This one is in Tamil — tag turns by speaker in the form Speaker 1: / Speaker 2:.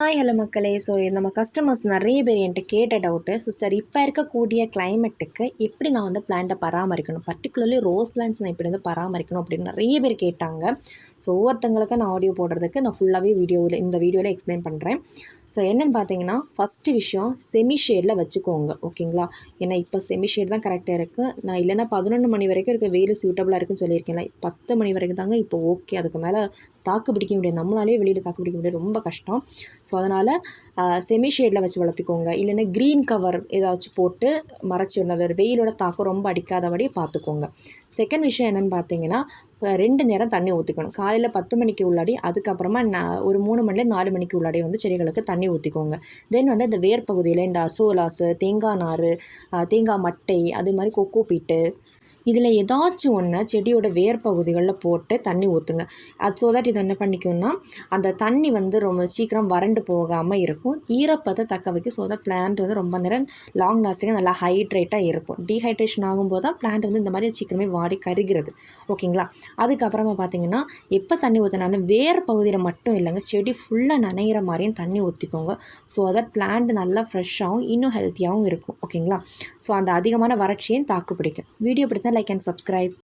Speaker 1: ஹாய் ஹலோ மக்களே. ஸோ நம்ம கஸ்டமர்ஸ் நிறைய பேர் என்கிட்ட கேட்ட டவுட்டு, சிஸ்டர் இப்போ இருக்கக்கூடிய கிளைமேட்டுக்கு எப்படி நான் வந்து பிளான்ட்டை பராமரிக்கணும், பர்டிகுலர்லி ரோஸ் பிளான்ட்ஸ் நான் இப்படி வந்து பராமரிக்கணும் அப்படின்னு நிறைய பேர் கேட்டாங்க. ஸோ ஒவ்வொருத்தங்களுக்கு நான் ஆடியோ போடுறதுக்கு நான் ஃபுல்லாகவே இந்த வீடியோவில் எக்ஸ்பிளைன் பண்ணுறேன். ஸோ என்னென்னு பார்த்தீங்கன்னா, ஃபஸ்ட்டு விஷயம் செமி ஷேடில் வச்சுக்கோங்க, ஓகேங்களா? ஏன்னா இப்போ செமி ஷேட் தான் கரெக்டாக இருக்குது. நான் இல்லைனா 11 மணி வரைக்கும் இருக்க வெயில் சூட்டபுளாக இருக்குன்னு சொல்லியிருக்கேன்ல, 10 மணி வரைக்கும் தாங்க இப்போ ஓகே. அதுக்கு மேலே தாக்கு பிடிக்க முடியாது, நம்மளாலே வெளியில் தாக்கு பிடிக்க முடியாது, ரொம்ப கஷ்டம். ஸோ அதனால் செமி ஷேடில் வச்சு வளர்த்துக்கோங்க. இல்லைன்னா க்ரீன் கவர் ஏதாச்சும் போட்டு மறைச்சி விடணும், அது வெயிலோட தாக்கம் ரொம்ப அடிக்காதபடி பார்த்துக்கோங்க. செகண்ட் விஷயம் என்னென்னு பார்த்தீங்கன்னா, 2 நேரம் தண்ணி ஊற்றிக்கணும். காலையில் 10 மணிக்கு உள்ளாடி, அதுக்கப்புறமா ஒரு 3 மணிலேருந்து 4 மணிக்கு உள்ளாடி வந்து செடிகளுக்கு தண்ணி ஊற்றிக்கோங்க. தென் வந்து இந்த வேர் பகுதியில் இந்த அசோலாஸு, தேங்காய் நார், தேங்காய் மட்டை, அது மாதிரி கொக்கோ பீட்டு, இதில் ஏதாச்சும் ஒன்று செடியோட வேர் பகுதிகளில் போட்டு தண்ணி ஊற்றுங்க. ஸோ தட் இது என்ன பண்ணிக்கணும்னா, அந்த தண்ணி வந்து ரொம்ப சீக்கிரம் வறண்டு போகாமல் இருக்கும், ஈரப்பதை தக்க வைக்கும். ஸோ தட் பிளான்ட் வந்து ரொம்ப நேரம் லாங் லாஸ்டிங்காக நல்லா ஹைட்ரேட்டாக இருக்கும். டீஹைட்ரேஷன் ஆகும்போது தான் பிளான்ட் வந்து இந்த மாதிரி சீக்கிரமே வாடி கருகிறது, ஓகேங்களா? அதுக்கப்புறமா பார்த்தீங்கன்னா, எப்போ தண்ணி ஊற்றினாலும் வேர் பகுதியில் மட்டும் இல்லைங்க, செடி ஃபுல்லாக நனைகிற மாதிரியும் தண்ணி ஊற்றிக்கோங்க. ஸோ தட் பிளான்ட் நல்லா ஃப்ரெஷ்ஷாகவும் இன்னும் ஹெல்த்தியாகவும் இருக்கும், ஓகேங்களா? ஸோ அந்த அதிகமான வறட்சியும் தாக்கு பிடிக்கும். வீடியோ பிடித்தா லைக் அண்ட் சப்ஸ்கிரைப்.